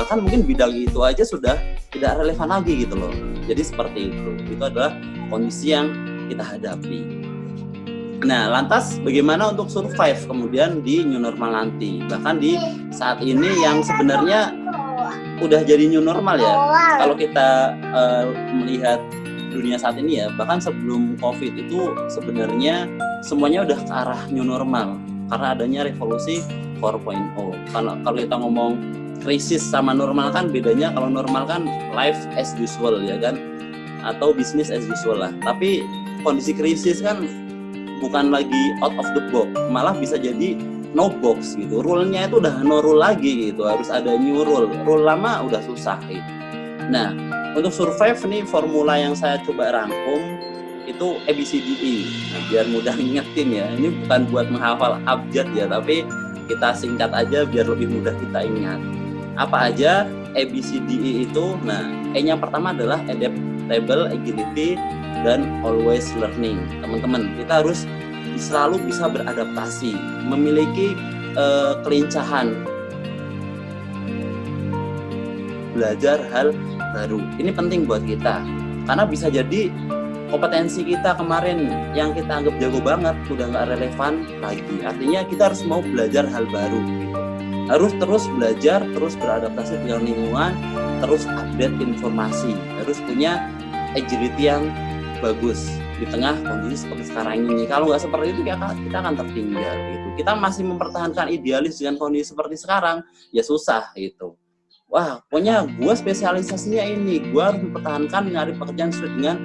bahkan mungkin bidang itu aja sudah tidak relevan lagi gitu loh. Jadi seperti itu adalah kondisi yang kita hadapi. Nah, lantas bagaimana untuk survive kemudian di new normal nanti? Bahkan di saat ini yang sebenarnya udah jadi new normal ya. Kalau kita melihat dunia saat ini ya, bahkan sebelum COVID itu sebenarnya semuanya udah ke arah new normal karena adanya revolusi 4.0. Kalau kita ngomong krisis sama normal kan bedanya, kalau normal kan life as usual ya kan, atau business as usual lah. Tapi kondisi krisis kan bukan lagi out of the box, malah bisa jadi no box gitu. Rule-nya itu udah no rule lagi gitu, harus ada new rule. Rule lama udah susah gitu. Nah, untuk survive nih formula yang saya coba rangkum itu ABCDE. Nah, biar mudah ngingetin ya. Ini bukan buat menghafal abjad ya, tapi kita singkat aja biar lebih mudah kita ingat. Apa aja ABCDE itu? Nah, E-nya pertama adalah adaptable, agility, dan always learning. Teman-teman, kita harus selalu bisa beradaptasi, memiliki kelincahan, belajar hal baru. Ini penting buat kita, karena bisa jadi kompetensi kita kemarin yang kita anggap jago banget udah nggak relevan lagi. Artinya kita harus mau belajar hal baru gitu. Harus terus belajar, terus beradaptasi dengan lingkungan, terus update informasi, harus punya agility yang bagus di tengah kondisi seperti sekarang ini. Kalau nggak seperti itu kita akan tertinggal gitu. Kita masih mempertahankan idealis dengan kondisi seperti sekarang, ya susah gitu. Wah, pokoknya gue spesialisasinya ini, gue harus mempertahankan nyari pekerjaan sesuai dengan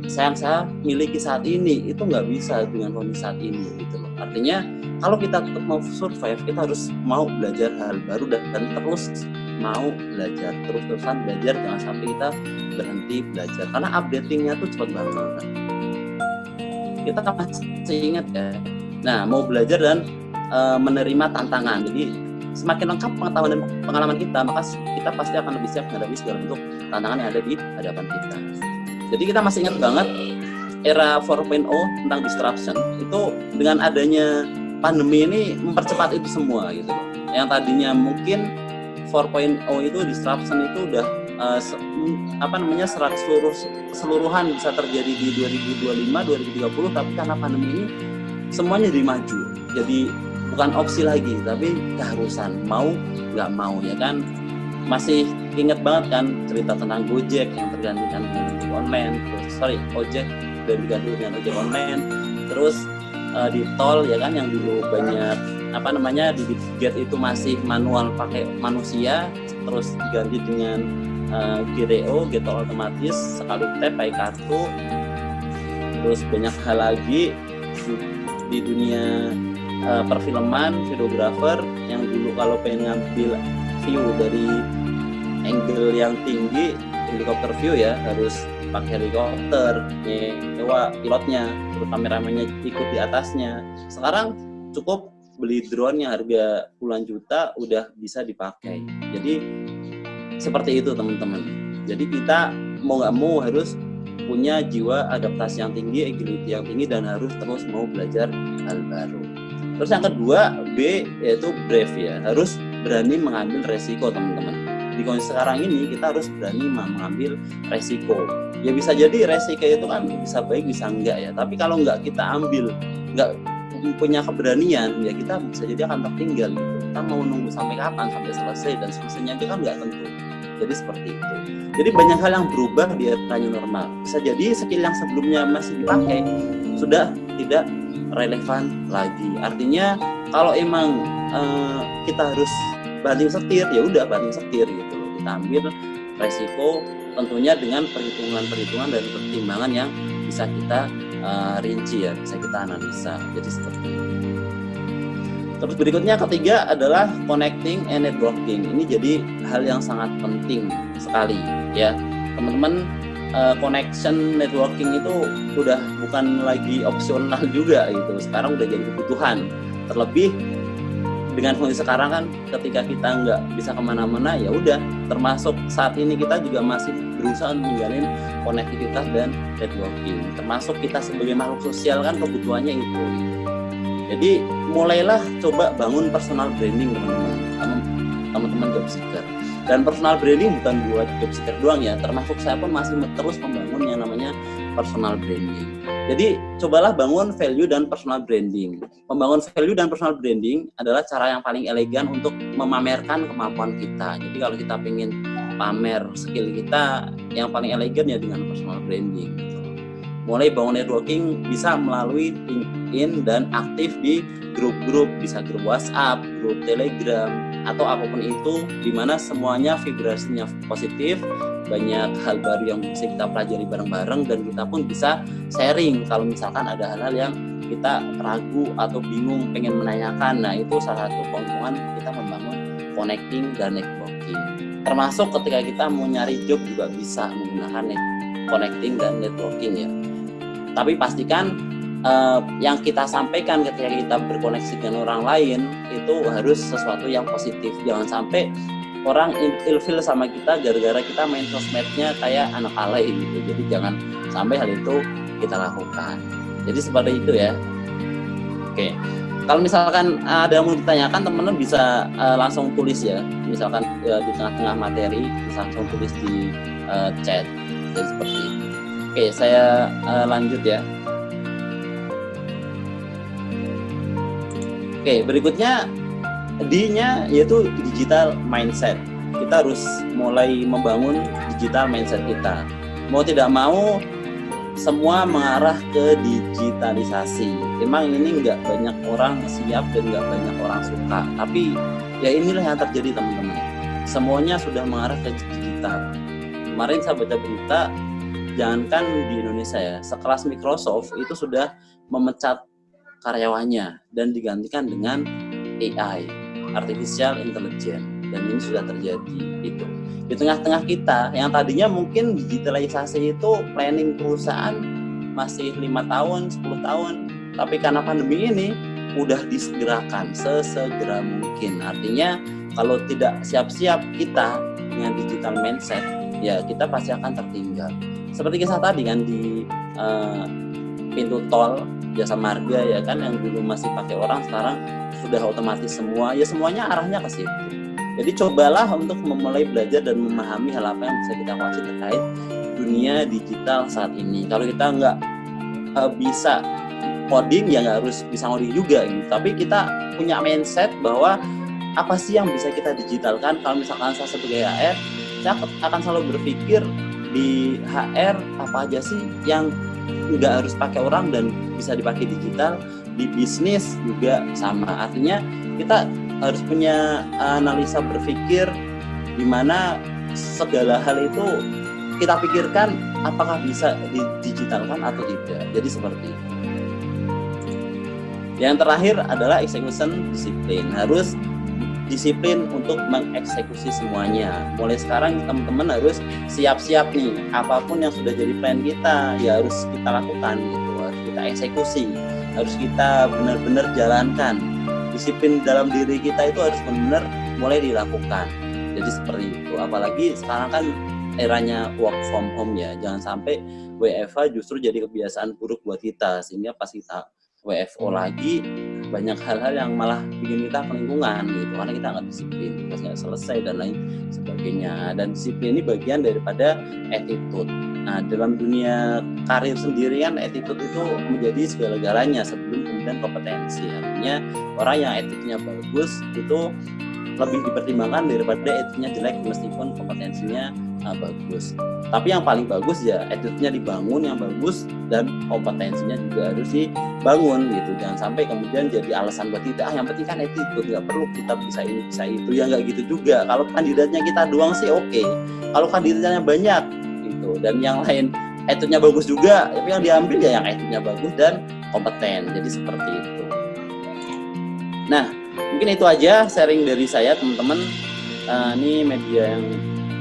yang saya miliki saat ini. Itu nggak bisa dengan kondisi saat ini gitu loh. Artinya kalau kita tetap mau survive, kita harus mau belajar hal baru dan terus mau belajar, terus-terusan belajar, jangan sampai kita berhenti belajar karena updatingnya tuh cepat banget. Kita masih ingat ya. Nah, mau belajar dan menerima tantangan. Jadi semakin lengkap pengetahuan dan pengalaman kita, maka kita pasti akan lebih siap menghadapi segala bentuk tantangan yang ada di hadapan kita. Jadi kita masih ingat banget era 4.0 tentang disruption itu, dengan adanya pandemi ini mempercepat itu semua gitu. Yang tadinya mungkin 4.0 itu disruption itu udah secara keseluruhan bisa terjadi di 2025, 2030, tapi karena pandemi ini semuanya jadi maju. Jadi bukan opsi lagi, tapi keharusan, mau nggak mau ya kan. Masih ingat banget kan cerita tentang Gojek yang tergantikan dengan ojek online, ojek dan diganti dengan ojek online. Terus di tol ya kan, yang dulu banyak di gate itu masih manual pakai manusia, terus diganti dengan GTO, gate tol otomatis, sekali tap pakai kartu. Terus banyak hal lagi di dunia perfilman, videografer yang dulu kalau pengen ngambil view dari angle yang tinggi, helikopter view ya, harus pakai helikopter, nyewa pilotnya, terus kameramennya ikut di atasnya. Sekarang cukup beli drone yang harga puluhan juta udah bisa dipakai. Jadi seperti itu teman-teman. Jadi kita mau nggak mau harus punya jiwa adaptasi yang tinggi, agility yang tinggi, dan harus terus mau belajar hal baru. Terus yang kedua, B, yaitu brave ya, harus berani mengambil resiko teman-teman. Di kondisi sekarang ini kita harus berani mengambil resiko. Ya bisa jadi resiko itu kan bisa baik bisa enggak ya, tapi kalau nggak kita ambil, nggak punya keberanian, ya kita bisa jadi akan tertinggal gitu. Kita mau nunggu sampai kapan, sampai selesai, dan selesainya itu kan nggak tentu. Jadi seperti itu. Jadi banyak hal yang berubah di era new normal. Bisa jadi skill yang sebelumnya masih dipakai sudah tidak relevan lagi. Artinya kalau emang kita harus banting setir, ya udah banting setir gitu loh. Kita ambil resiko tentunya dengan perhitungan dan pertimbangan yang bisa kita rinci ya, bisa kita analisa. Jadi seperti itu. Terus berikutnya ketiga adalah connecting and networking. Ini jadi hal yang sangat penting sekali ya teman-teman. Connection, networking itu udah bukan lagi opsional juga gitu. Sekarang udah jadi kebutuhan. Terlebih dengan kondisi sekarang kan, ketika kita nggak bisa kemana-mana, ya udah. Termasuk saat ini kita juga masih berusaha untuk menjalin konektivitas dan networking. Termasuk kita sebagai makhluk sosial kan kebutuhannya itu. Jadi mulailah coba bangun personal branding teman-teman job seeker. Dan personal branding bukan buat job seeker doang ya, termasuk saya pun masih terus membangun yang namanya personal branding. Jadi cobalah bangun value dan personal branding. Membangun value dan personal branding adalah cara yang paling elegan untuk memamerkan kemampuan kita. Jadi kalau kita ingin pamer skill kita, yang paling elegan ya dengan personal branding. Mulai bangun networking bisa melalui LinkedIn dan aktif di grup-grup, bisa grup WhatsApp, grup Telegram, atau apapun itu, di mana semuanya vibrasinya positif, banyak hal baru yang bisa kita pelajari bareng-bareng, dan kita pun bisa sharing kalau misalkan ada hal-hal yang kita ragu atau bingung pengen menanyakan. Nah, itu salah satu keuntungan kita membangun connecting dan networking. Termasuk ketika kita mau nyari job juga bisa menggunakan connecting dan networking ya. Tapi pastikan yang kita sampaikan ketika kita berkoneksi dengan orang lain itu harus sesuatu yang positif. Jangan sampai orang ilfil sama kita gara-gara kita main sosmednya kayak anak alay gitu. Jadi jangan sampai hal itu kita lakukan. Jadi seperti itu ya. Oke. Kalau misalkan ada yang mau ditanyakan, teman-teman bisa langsung tulis ya. Misalkan di tengah-tengah materi bisa langsung tulis di chat. Jadi seperti itu. Oke, saya lanjut ya. Oke, berikutnya D-nya yaitu digital mindset. Kita harus mulai membangun digital mindset kita. Mau tidak mau, semua mengarah ke digitalisasi. Memang ini nggak banyak orang siap dan nggak banyak orang suka. Tapi ya inilah yang terjadi teman-teman. Semuanya sudah mengarah ke digital. Kemarin saya baca berita, jangankan di Indonesia ya, sekelas Microsoft itu sudah memecat karyawannya dan digantikan dengan AI, Artificial Intelligence, dan ini sudah terjadi itu. Di tengah-tengah kita yang tadinya mungkin digitalisasi itu planning perusahaan masih 5 tahun, 10 tahun, tapi karena pandemi ini udah disegerakan sesegera mungkin. Artinya kalau tidak siap-siap kita dengan digital mindset, ya kita pasti akan tertinggal. Seperti kisah tadi kan di pintu tol Jasa Marga ya kan, yang dulu masih pakai orang sekarang sudah otomatis semua, ya semuanya arahnya ke situ. Jadi cobalah untuk memulai belajar dan memahami hal apa yang bisa kita kuasai terkait dunia digital saat ini. Kalau kita nggak bisa coding ya nggak harus bisa coding juga gitu. Tapi kita punya mindset bahwa apa sih yang bisa kita digitalkan. Kalau misalkan saya sebagai HR, saya akan selalu berpikir di HR apa aja sih yang nggak harus pakai orang dan bisa dipakai digital. Di bisnis juga sama, artinya kita harus punya analisa berpikir di mana segala hal itu kita pikirkan apakah bisa didigitalkan atau tidak. Jadi seperti itu. Yang terakhir adalah execution disiplin. Harus disiplin untuk mengeksekusi semuanya. Mulai sekarang teman-teman harus siap-siap nih, apapun yang sudah jadi plan kita ya harus kita lakukan gitu, harus kita eksekusi, harus kita benar-benar jalankan. Disiplin dalam diri kita itu harus benar-benar mulai dilakukan. Jadi seperti itu. Apalagi sekarang kan eranya work from home ya. Jangan sampai WFH justru jadi kebiasaan buruk buat kita, sehingga pas kita WFO lagi banyak hal-hal yang malah bikin kita kelingkungan gitu, karena kita nggak disiplin, tugas nggak selesai dan lain sebagainya. Dan disiplin ini bagian daripada attitude. Nah, dalam dunia karir sendiri kan attitude itu menjadi segala-galanya sebelum kemudian kompetensi. Artinya orang yang attitude-nya bagus itu lebih dipertimbangkan daripada attitude-nya jelek meskipun kompetensinya bagus. Tapi yang paling bagus ya attitude-nya dibangun yang bagus dan kompetensinya juga harus dibangun gitu. Jangan sampai kemudian jadi alasan buat tidak, yang penting kan attitude, nggak perlu kita bisa ini bisa itu. Ya nggak gitu juga. Kalau kandidatnya kita doang sih oke. Kalau kandidatnya banyak gitu dan yang lain attitude-nya bagus juga, tapi yang diambil ya yang attitude-nya bagus dan kompeten. Jadi seperti itu. Nah, mungkin itu aja sharing dari saya teman-teman. Ini media yang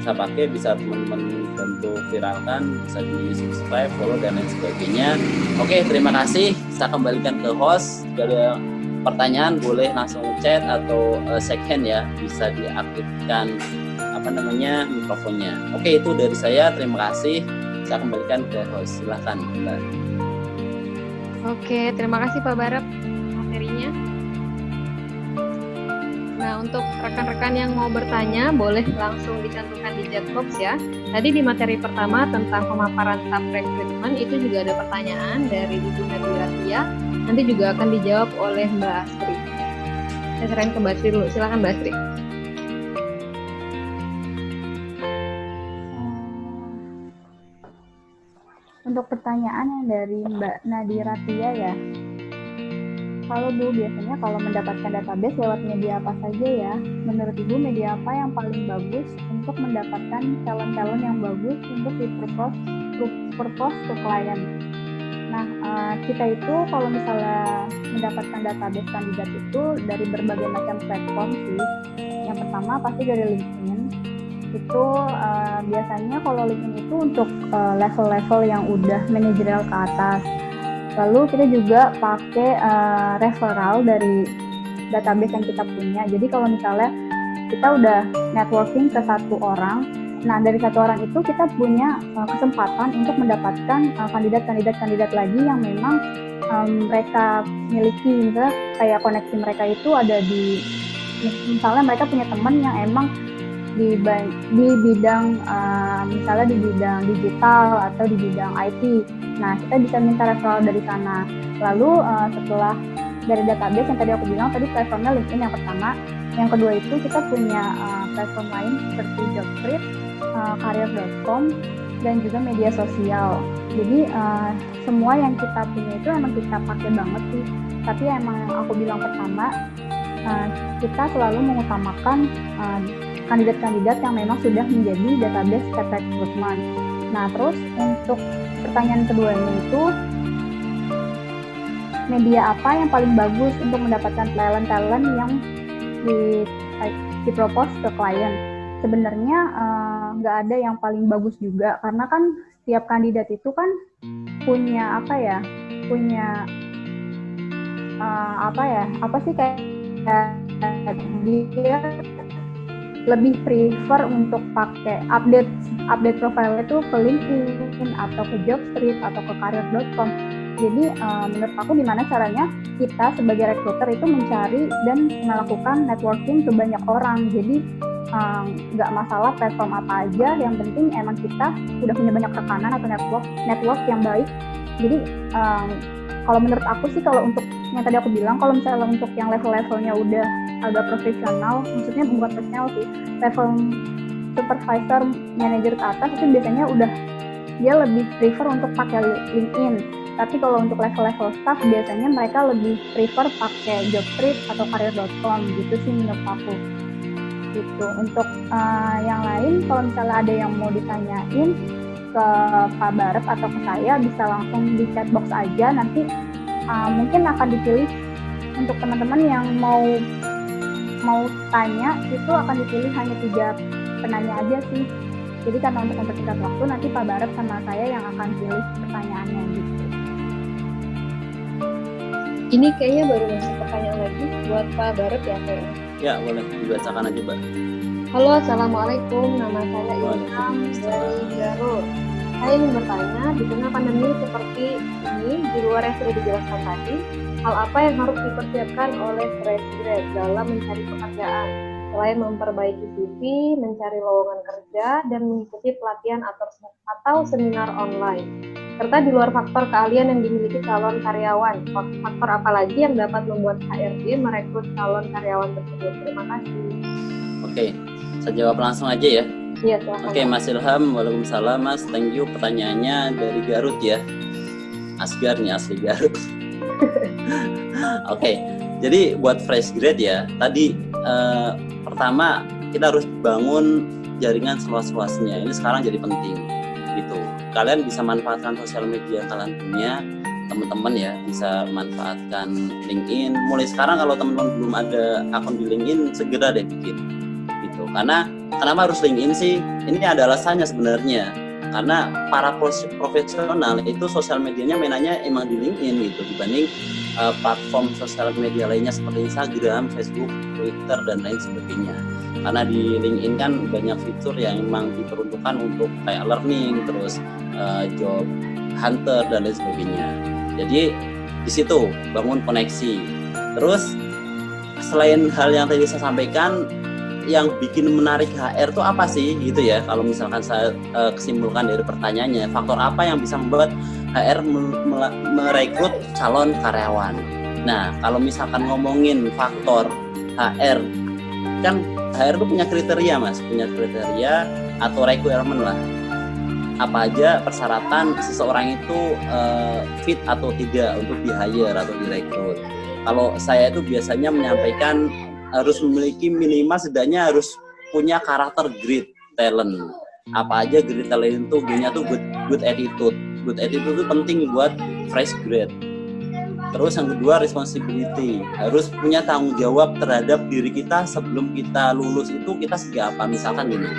saya pakai, bisa teman-teman bantu viralkan, bisa di subscribe, follow dan lain sebagainya. Oke, terima kasih. Saya kembalikan ke host. Jika ada pertanyaan boleh langsung chat atau shake hand ya, bisa diaktifkan mikrofonnya. Oke, itu dari saya. Terima kasih. Saya kembalikan ke host. Silakan Mbak. Oke, terima kasih Pak Barep materinya. Nah, Nah, untuk rekan-rekan yang mau bertanya, boleh langsung dicantumkan di chat box ya. Tadi di materi pertama tentang pemaparan staff recruitment, itu juga ada pertanyaan dari Ibu Nadira Tia. Nanti juga akan dijawab oleh Mbak Astri. Saya serahin ke Mbak Astri dulu. Silakan Mbak Astri. Untuk pertanyaan yang dari Mbak Nadira Tia ya. Kalau Bu, biasanya kalau mendapatkan database lewat media apa saja ya? Menurut Ibu, media apa yang paling bagus untuk mendapatkan talent-talent yang bagus untuk di-propose ke klien? Nah, kita itu kalau misalnya mendapatkan database kandidat itu dari berbagai macam platform sih. Yang pertama pasti dari LinkedIn. Itu biasanya kalau LinkedIn itu untuk level-level yang udah manajerial ke atas. Lalu kita juga pakai referral dari database yang kita punya. Jadi kalau misalnya kita udah networking ke satu orang, nah dari satu orang itu kita punya kesempatan untuk mendapatkan kandidat lagi yang memang mereka miliki. Misalnya kayak koneksi mereka itu ada di, misalnya mereka punya teman yang emang di bidang misalnya di bidang digital atau di bidang IT. Nah, kita bisa minta referral dari sana. Lalu setelah dari database yang tadi aku bilang, tadi platformnya LinkedIn yang pertama. Yang kedua itu kita punya platform lain seperti Jobstreet, Career.com, dan juga media sosial. Jadi semua yang kita punya itu emang kita pakai banget sih. Tapi emang yang aku bilang pertama, kita selalu mengutamakan kandidat-kandidat yang memang sudah menjadi database staff recruitment. Nah, terus untuk pertanyaan keduanya itu, media apa yang paling bagus untuk mendapatkan talent-talent yang di-propose ke klien? Sebenarnya nggak ada yang paling bagus juga, karena kan setiap kandidat itu kan punya dia lebih prefer untuk pakai update profile itu ke LinkedIn atau ke Jobstreet atau ke Career.com. Jadi menurut aku gimana caranya kita sebagai recruiter itu mencari dan melakukan networking ke banyak orang. Jadi nggak masalah platform apa aja, yang penting emang kita udah punya banyak rekanan atau network yang baik. Jadi kalau menurut aku sih, kalau untuk yang tadi aku bilang, kalau misalnya untuk yang level-levelnya udah agak profesional, maksudnya bukan profesional sih, level supervisor, manager ke atas, itu biasanya udah dia lebih prefer untuk pakai LinkedIn. Tapi kalau untuk level-level staff, biasanya mereka lebih prefer pakai Jobstreet atau Career.com gitu sih menurut aku. Gitu. Untuk yang lain, kalau misalnya ada yang mau ditanyain ke Pak Barep atau ke saya, bisa langsung di chatbox aja. Nanti mungkin akan dipilih untuk teman-teman yang mau tanya, itu akan dipilih hanya 3 penanya aja sih. Jadi karena untuk mempersingkat waktu, nanti Pak Barep sama saya yang akan pilih pertanyaannya gitu. Ini kayaknya baru masuk pertanyaan lagi buat Pak Barep ya kayaknya. Ya, boleh dibacakan aja, Mbak. Halo, Assalamualaikum. Nama saya Ilham dari Garut. Saya ingin bertanya, di tengah pandemi seperti ini, di luar yang sudah dijelaskan tadi, hal apa yang harus dipersiapkan oleh fresh grad dalam mencari pekerjaan, selain memperbaiki CV, mencari lowongan kerja, dan mengikuti pelatihan atau seminar online? Serta di luar faktor keahlian yang dimiliki calon karyawan, faktor apa lagi yang dapat membuat HRD merekrut calon karyawan tersebut? Terima kasih. Oke, saya jawab langsung aja ya. Iya, silakan. Oke, Mas Ilham, waalaikumsalam Mas, thank you pertanyaannya dari Garut ya. Asgar nih, asli Garut. Oke, jadi buat fresh grade ya, tadi pertama kita harus bangun jaringan seluas-luasnya. Ini sekarang jadi penting gitu. Kalian bisa manfaatkan sosial media yang kalian punya, teman-teman ya, bisa manfaatkan LinkedIn. Mulai sekarang kalau teman-teman belum ada akun di LinkedIn, segera deh bikin gitu. Karena kenapa harus LinkedIn sih? Ini ada alasannya sebenarnya. Karena para profesional itu sosial medianya mainannya emang di LinkedIn gitu, dibanding platform sosial media lainnya seperti Instagram, Facebook, Twitter, dan lain sebagainya. Karena di LinkedIn kan banyak fitur yang memang diperuntukkan untuk kayak learning, terus job hunter, dan lain sebagainya. Jadi di situ bangun koneksi. Terus selain hal yang tadi saya sampaikan, yang bikin menarik HR itu apa sih gitu ya? Kalau misalkan saya kesimpulan dari pertanyaannya, faktor apa yang bisa membuat HR merekrut calon karyawan? Nah, kalau misalkan ngomongin faktor HR, kan HR itu punya kriteria Mas, punya kriteria atau requirement lah. Apa aja persyaratan seseorang itu fit atau tidak untuk di-hire atau direkrut. Kalau saya itu biasanya menyampaikan harus memiliki minimal setidaknya harus punya karakter great talent. Apa aja great talent itu, G-nya tuh good attitude. Good attitude itu penting buat fresh grad. Terus yang kedua responsibility, harus punya tanggung jawab terhadap diri kita sebelum kita lulus itu kita sebagai apa. Misalkan gini,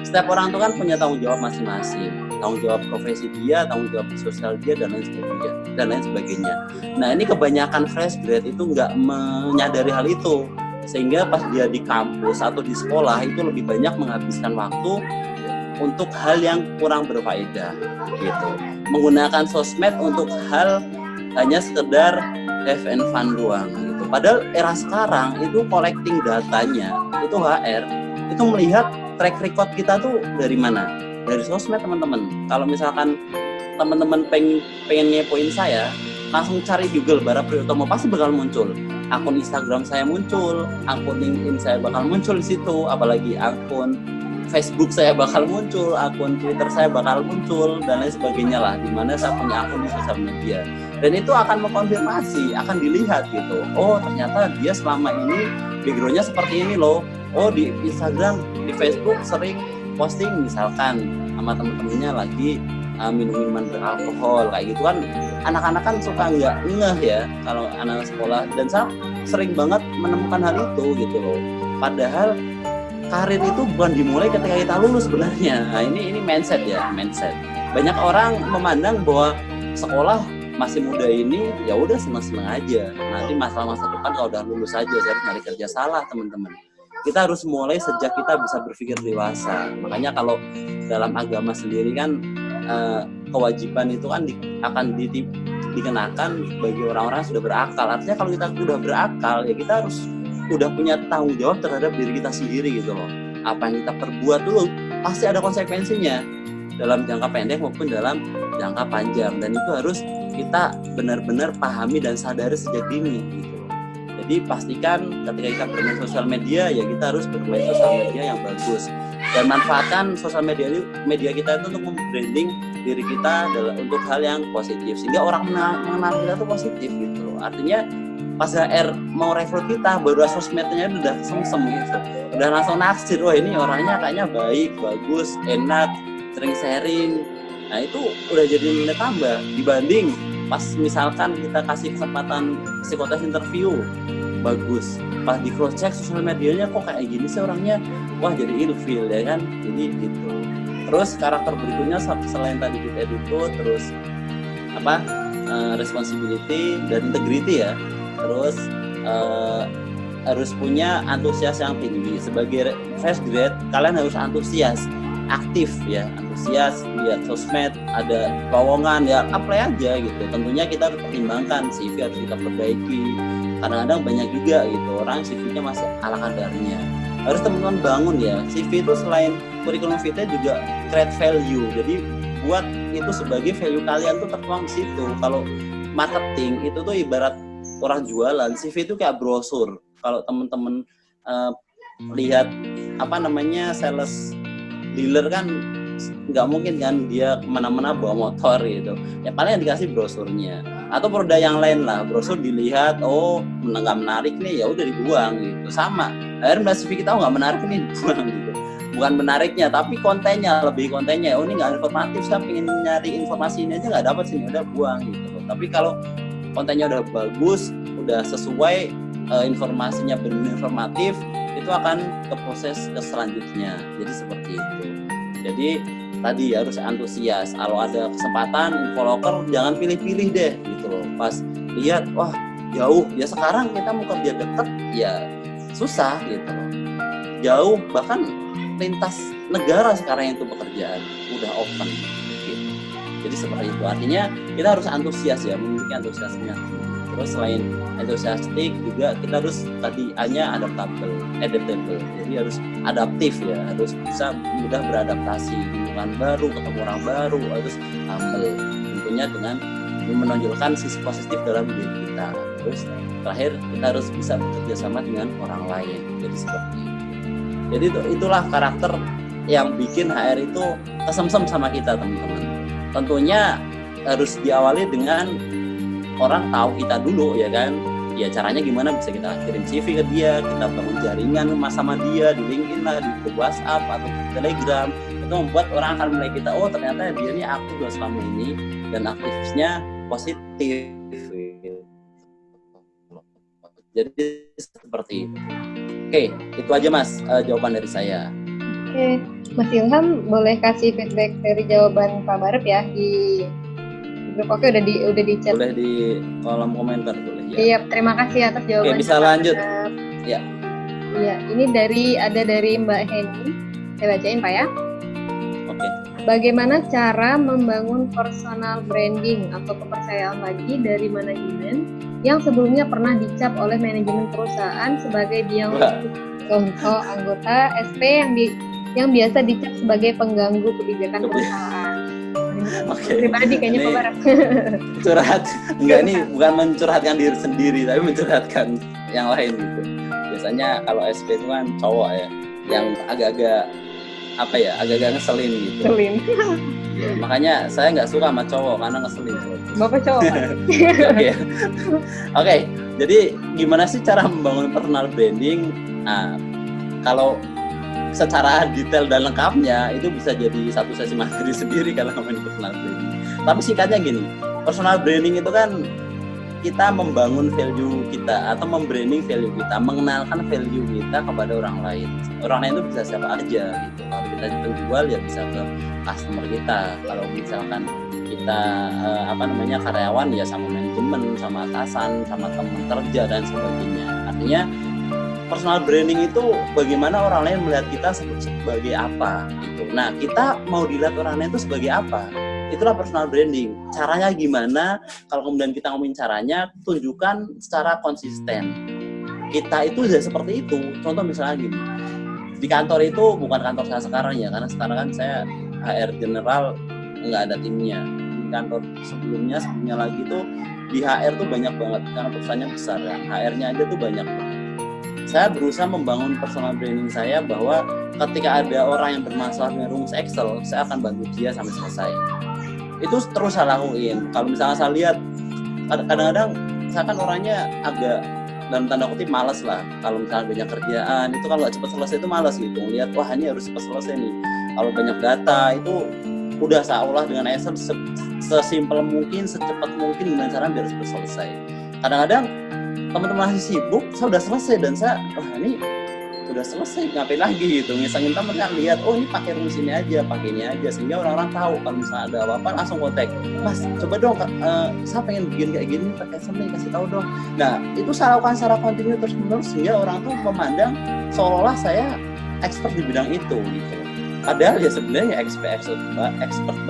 setiap orang itu kan punya tanggung jawab masing-masing, tanggung jawab profesi dia, tanggung jawab sosial dia, dan lain sebagainya. Nah ini kebanyakan fresh grad itu nggak menyadari hal itu, sehingga pas dia di kampus atau di sekolah itu lebih banyak menghabiskan waktu untuk hal yang kurang berfaedah gitu, menggunakan sosmed untuk hal hanya sekedar have and fun doang gitu. Padahal era sekarang itu collecting datanya itu HR itu melihat track record kita tuh dari mana? Dari sosmed teman-teman. Kalau misalkan teman-teman pengen ngepoin saya, langsung cari Google Bara Priyotomo, pasti bakal muncul. Akun Instagram saya muncul, akun LinkedIn saya bakal muncul di situ, apalagi akun Facebook saya bakal muncul, akun Twitter saya bakal muncul, dan lain sebagainya lah, dimana saya punya akun di sosial media. Dan itu akan mengkonfirmasi, akan dilihat gitu. Oh ternyata dia selama ini backgroundnya seperti ini loh. Oh di Instagram, di Facebook sering posting misalkan sama temen-temennya lagi minum-minuman beralkohol kayak gitu kan. Anak-anak kan suka nggak ngeh ya kalau anak sekolah, dan saya sering banget menemukan hal itu gitu loh. Padahal karir itu bukan dimulai ketika kita lulus sebenarnya. Nah ini mindset ya, mindset. Banyak orang memandang bahwa sekolah masih muda ini ya udah seneng-seneng aja. Nanti masalah masa depan kalau udah lulus aja saya harus nyari kerja. Salah teman-teman. Kita harus mulai sejak kita bisa berpikir dewasa. Makanya kalau dalam agama sendiri kan kewajiban itu kan akan dikenakan bagi orang-orang yang sudah berakal. Artinya kalau kita sudah berakal ya kita harus udah punya tanggung jawab terhadap diri kita sendiri gitu loh. Apa yang kita perbuat dulu pasti ada konsekuensinya dalam jangka pendek maupun dalam jangka panjang, dan itu harus kita benar-benar pahami dan sadari sejak dini gitu loh. Jadi pastikan ketika kita bermain sosial media ya kita harus bermain sosial media yang bagus, dan manfaatkan sosial media kita itu untuk membranding diri kita untuk hal yang positif, sehingga orang mengenal kita itu positif gitu loh. Artinya pas HR mau rekrut kita baru sosmednya udah semsem gitu, udah langsung naksir, wah ini orangnya kayaknya baik, bagus, enak, sering sharing. Nah itu udah jadi nilai tambah dibanding pas misalkan kita kasih kesempatan psikotes interview bagus, pas di cross check sosial medianya kok kayak gini sih orangnya, wah jadi ilfil ya kan. Jadi gitu. Terus karakter berikutnya selain tadi kita itu terus responsibility dan integrity ya. Terus harus punya antusias yang tinggi. Sebagai fresh grad kalian harus antusias, aktif ya, antusias, lihat sosmed, ada lowongan ya apply aja gitu. Tentunya kita harus pertimbangkan CV harus kita perbaiki. Kadang-kadang banyak juga gitu orang CV-nya masih ala kadarnya. Harus teman-teman bangun ya, CV itu selain curriculum vitae juga create value. Jadi buat itu sebagai value kalian tuh tertuang di situ. Kalau marketing itu tuh ibarat orang jualan, CV itu kayak brosur. Kalau teman-teman lihat sales dealer kan nggak mungkin kan dia kemana-mana bawa motor gitu. Ya paling yang dikasih brosurnya. Atau produk yang lain lah, brosur dilihat, oh nggak menarik nih, ya udah dibuang gitu. Sama, akhirnya CV kita nggak menarik nih, dibuang gitu. Bukan menariknya, tapi kontennya, lebih kontennya. Oh ini nggak informatif, saya pengen nyari informasi ini aja nggak dapat sini, udah buang gitu. Tapi kalau kontennya udah bagus, udah sesuai, informasinya benar informatif, itu akan ke proses ke selanjutnya. Jadi seperti itu. Jadi tadi harus antusias. Kalau ada kesempatan infoloker jangan pilih-pilih deh gitu loh. Pas lihat wah jauh, ya sekarang kita mau kerja deket ya susah gitu loh. Jauh bahkan lintas negara sekarang itu pekerjaan udah open gitu. Jadi seperti itu. Artinya kita harus antusias ya, memiliki antusiasnya. Terus selain enthusiastic juga kita harus tadi A-nya adaptable. Jadi harus adaptif ya, harus bisa mudah beradaptasi lingkungan baru, ketemu orang baru, harus humble. Tentunya dengan menonjolkan sisi positif dalam diri kita. Terus terakhir kita harus bisa bekerja sama dengan orang lain. Jadi seperti itu. Jadi itulah karakter yang bikin HR itu kesemsem sama kita, teman-teman. Tentunya harus diawali dengan orang tahu kita dulu, ya kan? Ya caranya gimana, bisa kita kirim CV ke dia, kita bangun jaringan sama dia di LinkedIn lah, di grup WhatsApp atau di Telegram. Itu membuat orang akan mulai kita, oh ternyata dia ini aktif loh selama ini dan aktifnya positif. Jadi seperti itu. Oke, itu aja Mas jawaban dari saya. Oke, Mas Ilham boleh kasih feedback dari jawaban Pak Barep ya di grup. Oke, udah di chat. Boleh di kolom komentar boleh ya. Iya, terima kasih atas jawabannya. Oke, bisa lanjut. Ya. Iya, ini ada dari Mbak Heni. Saya bacain Pak ya. Oke. Bagaimana cara membangun personal branding atau kepercayaan lagi dari manajemen yang sebelumnya pernah dicap oleh manajemen perusahaan sebagai biang contoh anggota SP yang biasa dicap sebagai pengganggu kebijakan perusahaan. Oke. Pribadi kayaknya Pak Barep. Curhat. Enggak, ini bukan mencurhatkan diri sendiri, tapi mencurhatkan yang lain gitu. Biasanya kalau SP itu kan cowok ya, yang agak-agak ngeselin gitu. Ngeselin. Ya, makanya saya nggak suka sama cowok karena ngeselin. Bapak cowok. Oke. Jadi gimana sih cara membangun personal branding? Nah, kalau secara detail dan lengkapnya itu bisa jadi satu sesi materi sendiri kalau ngomongin personal branding. Tapi singkatnya gini, personal branding itu kan kita membangun value kita atau membranding value kita, mengenalkan value kita kepada orang lain. Orang lain itu bisa siapa aja gitu. Kalau kita penjual ya bisa ke customer kita. Kalau misalkan kita karyawan ya sama manajemen, sama atasan, sama teman kerja dan sebagainya. Artinya personal branding itu bagaimana orang lain melihat kita sebagai apa gitu. Nah, kita mau dilihat orang lain itu sebagai apa? Itulah personal branding. Caranya gimana? Kalau kemudian kita ngomongin caranya, tunjukkan secara konsisten. Kita itu sudah seperti itu. Contoh misalnya gini. Di kantor itu bukan kantor saya sekarang ya, karena sekarang kan saya HR general, nggak ada timnya. Di kantor sebelumnya lagi tuh di HR tuh banyak banget karena perusahaannya besar kan. HR-nya aja tuh banyak banget. Saya berusaha membangun personal branding saya bahwa ketika ada orang yang bermasalah dengan rumus Excel, saya akan bantu dia sampai selesai. Itu terus saya lakuin. Kalau misalnya saya lihat, kadang-kadang saya kan orangnya agak dalam tanda kutip malas lah. Kalau misalnya banyak kerjaan, itu kalau nggak cepat selesai itu malas gitu. Lihat, wah ini harus cepat selesai nih. Kalau banyak data, itu udah saya olah dengan Excel sesimpel mungkin, secepat mungkin dengan cara biar cepat selesai. Kadang-kadang teman-teman masih sibuk, saya udah selesai dan saya, wah ini udah selesai, ngapain lagi gitu. Ngisangin temen kan lihat, oh ini pakai rumus ini aja, pakai ini aja, sehingga orang-orang tahu kalau misalnya ada apa-apa langsung kontak, Mas coba dong, saya pengen bikin kayak gini pakai seni, kasih tahu dong. Nah itu saya lakukan secara kontinu terus menerus sehingga orang tuh memandang seolah-olah saya expert di bidang itu gitu. Padahal ya sebenarnya expert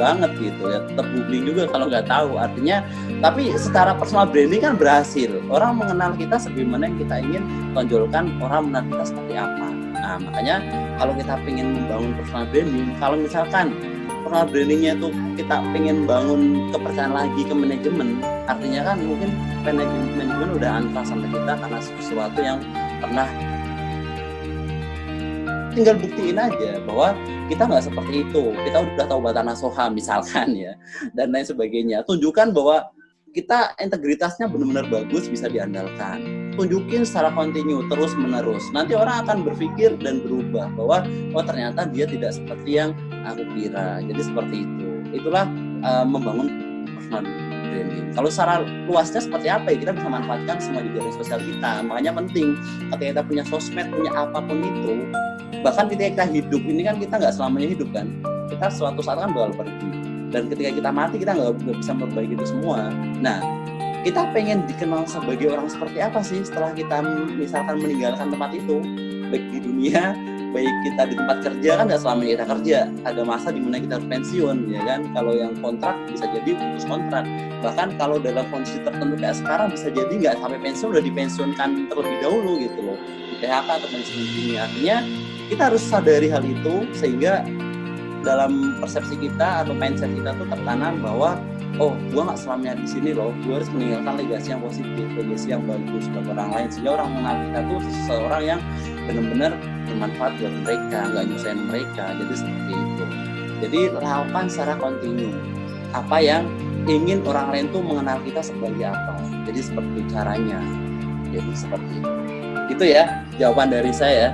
banget gitu ya, tetap googling juga kalau nggak tahu artinya. Tapi secara personal branding kan berhasil, orang mengenal kita sebagaimana yang kita ingin tonjolkan, orang mengenal kita seperti apa. Nah makanya kalau kita pengen membangun personal branding, kalau misalkan personal brandingnya itu kita pengen bangun kepercayaan lagi ke manajemen, artinya kan mungkin manajemen udah antra sama kita karena sesuatu yang pernah, tinggal buktiin aja bahwa kita nggak seperti itu, kita udah tahu bata nasoha misalkan ya, dan lain sebagainya. Tunjukkan bahwa kita integritasnya benar-benar bagus, bisa diandalkan. Tunjukin secara kontinu, terus menerus. Nanti orang akan berpikir dan berubah bahwa oh ternyata dia tidak seperti yang aku kira. Jadi seperti itu. Itulah membangun personal branding. Kalau secara luasnya seperti apa ya, kita bisa manfaatkan semua di jaring sosial kita. Makanya penting ketika kita punya sosmed, punya apapun itu, bahkan ketika kita hidup ini kan kita nggak selamanya hidup kan, kita suatu saat kan bakal pergi, dan ketika kita mati kita nggak bisa memperbaiki itu semua. Nah kita pengen dikenal sebagai orang seperti apa sih setelah kita misalkan meninggalkan tempat itu, baik di dunia baik kita di tempat kerja kan nggak selamanya kita kerja, ada masa di mana kita harus pensiun, ya kan. Kalau yang kontrak bisa jadi putus kontrak, bahkan kalau dalam kondisi tertentu kayak sekarang bisa jadi nggak sampai pensiun, udah dipensiunkan terlebih dahulu gitu loh, di PHK atau pensiun dini. Artinya kita harus sadari hal itu sehingga dalam persepsi kita atau mindset kita tuh tertanam bahwa oh, gue nggak selamanya di sini loh, gue harus meninggalkan legasi yang positif, legasi yang bagus bagi orang lain, sehingga orang mengenal kita tuh seseorang yang benar-benar bermanfaat buat mereka, nggak nyusahin mereka. Jadi seperti itu. Jadi lakukan secara kontinu apa yang ingin orang lain tuh mengenal kita sebagai apa. Jadi seperti caranya. Jadi seperti itu. Itu ya jawaban dari saya.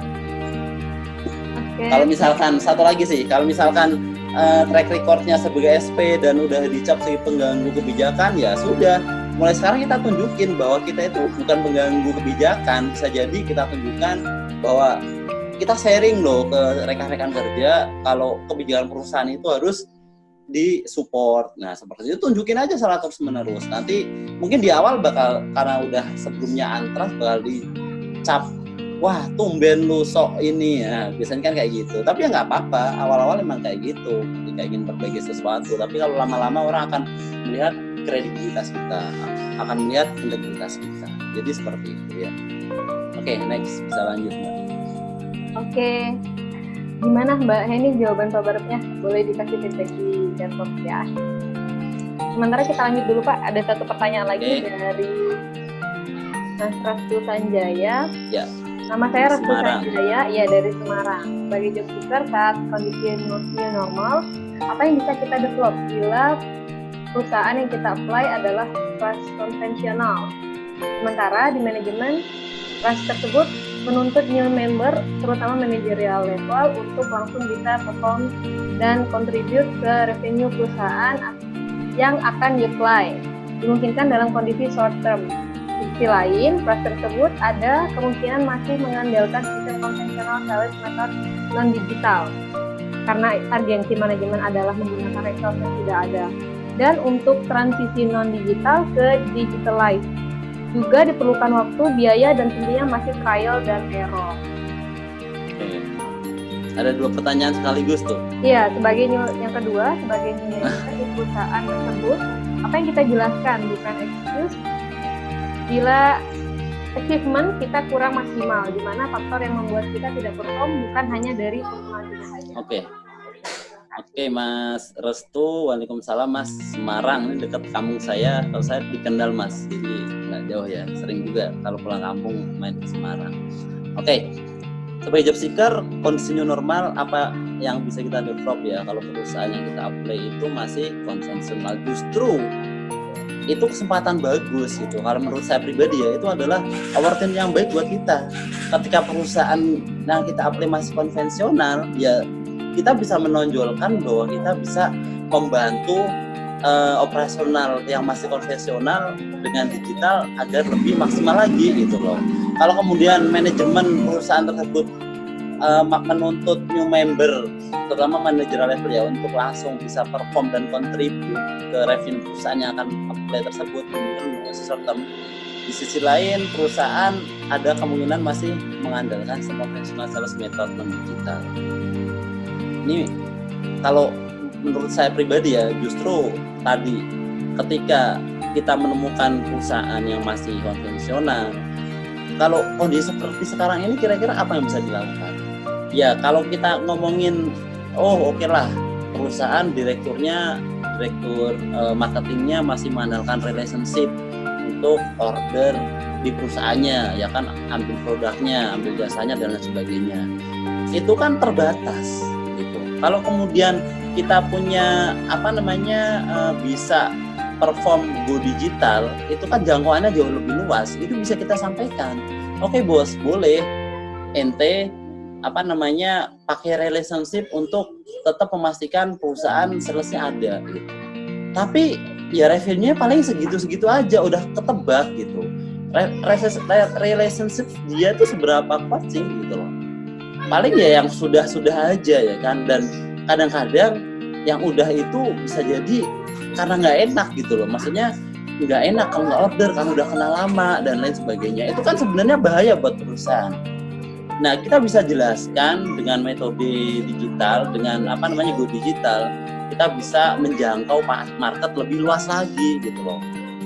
Kalau misalkan satu lagi sih, kalau misalkan track recordnya sebagai SP dan udah dicap sebagai pengganggu kebijakan, ya sudah. Mulai sekarang kita tunjukin bahwa kita itu bukan pengganggu kebijakan. Bisa jadi kita tunjukkan bahwa kita sharing loh ke rekan-rekan kerja kalau kebijakan perusahaan itu harus disupport. Nah seperti itu tunjukin aja secara terus menerus. Nanti mungkin di awal bakal, karena udah sebelumnya antras, bakal dicap, wah tumben lu sok ini ya, biasanya kan kayak gitu. Tapi ya nggak apa-apa, awal-awal emang kayak gitu ketika ingin berbagi sesuatu. Tapi kalau lama-lama orang akan melihat kredibilitas kita, akan melihat integritas kita. Jadi seperti itu ya. Oke, next, bisa lanjut Mbak. Oke, gimana Mbak Heni jawaban favoritnya? Boleh dikasih feedback di chat box ya. Sementara kita lanjut dulu Pak, ada satu pertanyaan lagi dari Mas Restu Sanjaya. Ya. Nama saya Restu Sanjaya, ya dari Semarang. Sebagai job seeker saat kondisi new normal, apa yang bisa kita develop bila perusahaan yang kita apply adalah kelas konvensional? Sementara di manajemen, kelas tersebut menuntut new member, terutama manajerial level, untuk langsung bisa perform dan contribute ke revenue perusahaan yang akan di-apply, dimungkinkan dalam kondisi short term. Di sisi lain, kelas tersebut ada kemungkinan masih mengandalkan sistem konvensional sales method non-digital, karena urgensi manajemen adalah menggunakan resource yang sudah ada. Dan untuk transisi non-digital ke digitalize, juga diperlukan waktu, biaya, dan tentunya masih trial dan error. Oke. Ada dua pertanyaan sekaligus tuh. Iya, sebagai yang kedua, sebagai new manager di perusahaan tersebut, apa yang kita jelaskan bukan excuse bila achievement kita kurang maksimal, di mana faktor yang membuat kita tidak perform bukan hanya dari personal kita saja. Oke, Mas Restu, waalaikumsalam Mas. Semarang ini dekat kampung saya. Kalau saya di Kendal Mas, jadi nggak jauh ya. Sering juga kalau pulang kampung main ke Semarang. Oke, sebagai job seeker, kondisi new normal apa yang bisa kita develop ya? Kalau perusahaan yang kita apply itu masih konvensional, justru itu kesempatan bagus gitu. Kalau menurut saya pribadi ya, itu adalah opportunity yang baik buat kita. Ketika perusahaan yang kita apply masih konvensional, ya kita bisa menonjolkan bahwa kita bisa membantu operasional yang masih konvensional dengan digital agar lebih maksimal lagi gitu loh. Kalau kemudian manajemen perusahaan tersebut menuntut new member, terutama manajerial level ya, untuk langsung bisa perform dan contribute ke revenue perusahaan yang akan apply tersebut, mungkin short term. Di sisi lain, perusahaan ada kemungkinan masih mengandalkan konvensional sales method non-digital. Ini kalau menurut saya pribadi ya, justru tadi ketika kita menemukan perusahaan yang masih konvensional, kalau kondisi seperti sekarang ini kira-kira apa yang bisa dilakukan? Ya kalau kita ngomongin, oke lah, perusahaan direktur marketingnya masih mengandalkan relationship untuk order di perusahaannya, ya kan, ambil produknya, ambil jasanya dan lain sebagainya. Itu kan terbatas. Kalau kemudian kita punya bisa perform go digital, itu kan jangkauannya jauh lebih luas. Itu bisa kita sampaikan. Oke bos, boleh ente pakai relationship untuk tetap memastikan perusahaan salesnya ada gitu. Tapi ya revenue-nya paling segitu-segitu aja, udah ketebak gitu. Relationship dia tuh seberapa kuat sih gitu loh. Paling ya yang sudah-sudah aja ya kan, dan kadang-kadang yang udah itu bisa jadi karena nggak enak gitu loh, maksudnya nggak enak kalau nggak order, kan udah kenal lama dan lain sebagainya. Itu kan sebenarnya bahaya buat perusahaan. Nah, kita bisa jelaskan dengan metode digital, dengan go digital, kita bisa menjangkau market lebih luas lagi gitu loh.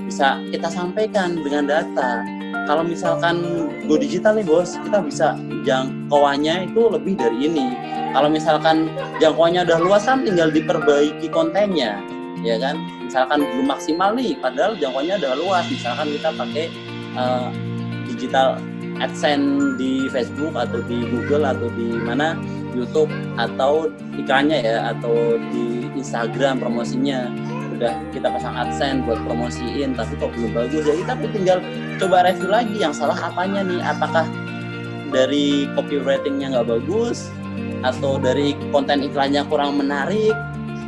Bisa kita sampaikan dengan data. Kalau misalkan go digital nih bos, kita bisa jangkauannya itu lebih dari ini. Kalau misalkan jangkauannya udah luas kan tinggal diperbaiki kontennya, ya kan? Misalkan belum maksimal nih, padahal jangkauannya udah luas. Misalkan kita pakai digital AdSense di Facebook atau di Google atau di mana YouTube atau iklannya ya, atau di Instagram promosinya udah kita pasang AdSense buat promosiin, tapi kok belum bagus, jadi kita tinggal coba review lagi yang salah apanya nih, apakah dari copywritingnya nggak bagus atau dari konten iklannya kurang menarik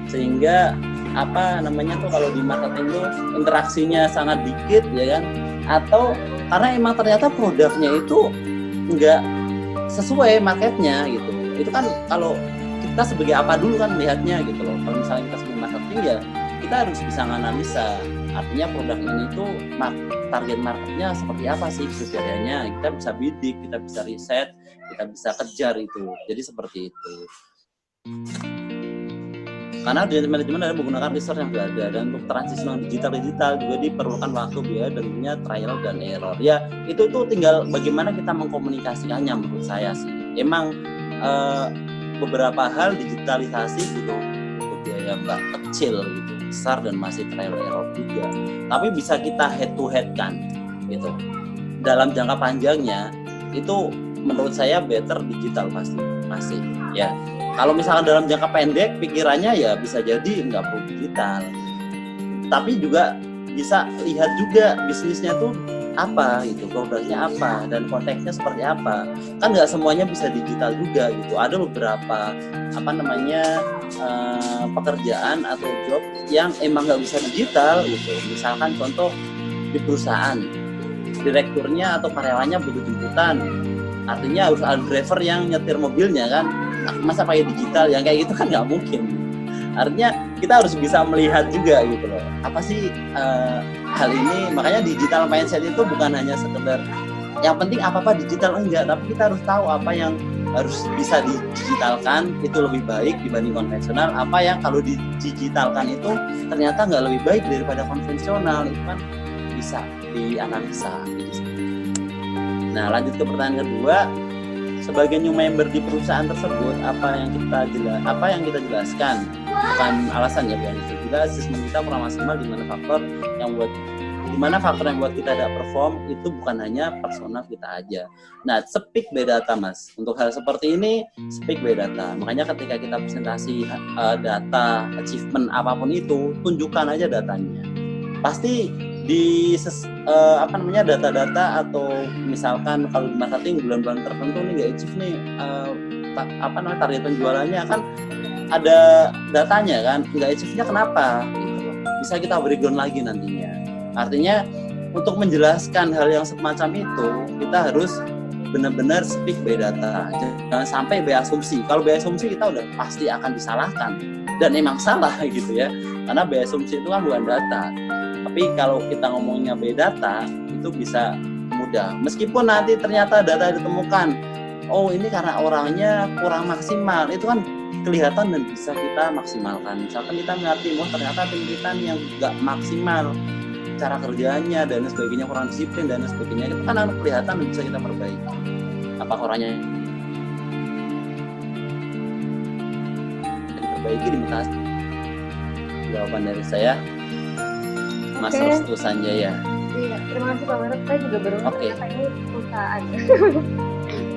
sehingga kalau di marketing tuh interaksinya sangat dikit ya kan, atau karena emang ternyata produknya itu nggak sesuai marketnya gitu. Itu kan kalau kita sebagai apa dulu kan melihatnya gitu loh. Kalau misalnya kita sebagai marketing ya kita harus bisa menganalisa, artinya produk ini tuh target marketnya seperti apa sih kriterianya, kita bisa bidik, kita bisa riset, kita bisa kejar itu. Jadi seperti itu. Karena di manajemen ada menggunakan research yang sudah ada, dan untuk transisi digital juga diperlukan waktu, biaya, dan tentunya trial dan error. Ya itu tuh tinggal bagaimana kita mengkomunikasikannya menurut saya sih. Emang beberapa hal digitalisasi butuh biaya nggak kecil gitu, besar, dan masih trial error juga. Tapi bisa kita head to head kan gitu. Dalam jangka panjangnya itu menurut saya better digital pasti masih ya. Kalau misalkan dalam jangka pendek pikirannya ya bisa jadi nggak perlu digital, tapi juga bisa lihat juga bisnisnya tuh apa gitu, produknya apa, dan konteksnya seperti apa. Kan nggak semuanya bisa digital juga gitu. Ada beberapa pekerjaan atau job yang emang nggak bisa digital gitu. Misalkan contoh di perusahaan, direkturnya atau karyawannya butuh jemputan, artinya harus ada driver yang nyetir mobilnya kan, masa pakai digital yang kayak gitu kan nggak mungkin. Artinya kita harus bisa melihat juga gitu loh, apa sih hal ini. Makanya digital mindset itu bukan hanya sekedar yang penting apa digital, enggak, tapi kita harus tahu apa yang harus bisa didigitalkan itu lebih baik dibanding konvensional, apa yang kalau didigitalkan itu ternyata nggak lebih baik daripada konvensional. Itu kan bisa dianalisa gitu. Nah, lanjut ke pertanyaan kedua, sebagai new member di perusahaan tersebut, apa yang kita jelaskan bukan alasan ya, bukan itu juga sistem kita kurang maksimal, di mana faktor yang buat kita tidak perform itu bukan hanya personal kita aja. Nah, speak by data mas, untuk hal seperti ini speak by data. Makanya ketika kita presentasi data achievement apapun itu, tunjukkan aja datanya. Pasti di data-data, atau misalkan kalau di marketing bulan-bulan tertentu nih nggak achieve nih target penjualannya, kan ada datanya kan, nggak achieve-nya kenapa gitu. Bisa kita breakdown lagi nantinya. Artinya untuk menjelaskan hal yang semacam itu kita harus benar-benar speak by data, jangan sampai by asumsi. Kalau by asumsi kita udah pasti akan disalahkan, dan emang salah gitu ya, karena by asumsi itu kan bukan data. Tapi kalau kita ngomongnya by data itu bisa mudah. Meskipun nanti ternyata data ditemukan, oh ini karena orangnya kurang maksimal, itu kan kelihatan dan bisa kita maksimalkan. Misalkan kita mengerti, ternyata tim kita yang nggak maksimal cara kerjanya dan sebagainya, kurang disiplin dan sebagainya, itu kan kelihatan dan bisa kita perbaiki. Apakah orangnya diperbaiki, dimutasi? Jawaban dari saya, Mas Restu Sanjaya. Iya, terima kasih Pak Barat. Saya juga baru ternyata ini perusahaan.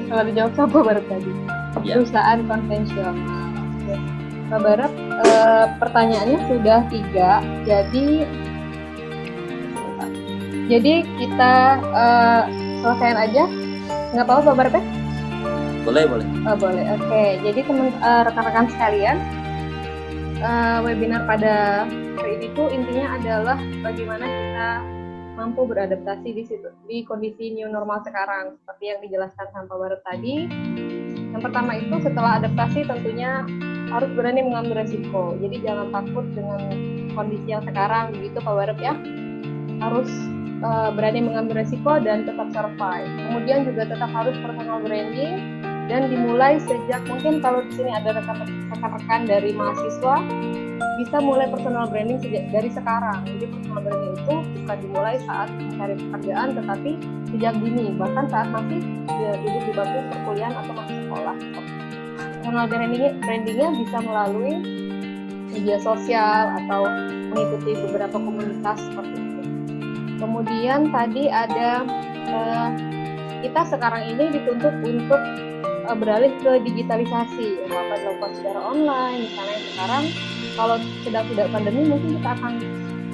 Kalau dijawab sama Pak Barat tadi, perusahaan konvensional. Pak Barat, pertanyaannya sudah 3, jadi kita selesaiin aja, nggak apa-apa Pak Barat ya? Boleh. Oh, boleh, oke. Jadi rekan-rekan sekalian, webinar pada hari ini tuh intinya adalah bagaimana kita mampu beradaptasi di kondisi new normal sekarang, seperti yang dijelaskan sama Pak Barat tadi. Yang pertama itu setelah adaptasi tentunya harus berani mengambil resiko. Jadi jangan takut dengan kondisi yang sekarang, begitu Pak Barat ya. harus berani mengambil resiko dan tetap survive. Kemudian juga tetap harus personal branding dan dimulai sejak, mungkin kalau di sini ada rekan-rekan dari mahasiswa bisa mulai personal branding dari sekarang. Jadi personal branding itu bukan dimulai saat mencari pekerjaan, tetapi sejak dini, bahkan saat masih duduk di bangku perkuliahan atau masih sekolah. Personal brandingnya bisa melalui media sosial atau mengikuti beberapa komunitas seperti itu. Kemudian tadi ada kita sekarang ini dituntut untuk beralih ke digitalisasi, apa dilakukan secara online. Misalnya sekarang kalau sedang tidak pandemi mungkin kita akan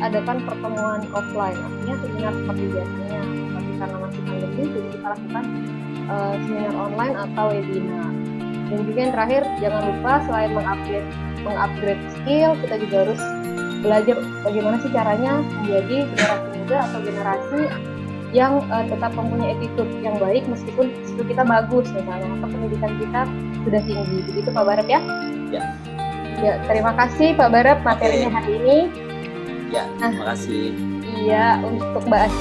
adakan pertemuan offline, artinya seminar seperti biasanya. Tapi karena masih pandemi, jadi kita lakukan seminar online atau webinar. Dan juga yang terakhir, jangan lupa selain mengupgrade skill, kita juga harus belajar bagaimana sih caranya menjadi generasi muda atau generasi yang tetap mempunyai attitude yang baik meskipun skill kita bagus misalnya, atau pendidikan kita sudah tinggi. Begitu Pak Barep ya? Ya, terima kasih Pak Barep materinya hari ini. Ya, terima kasih. Iya, untuk bahas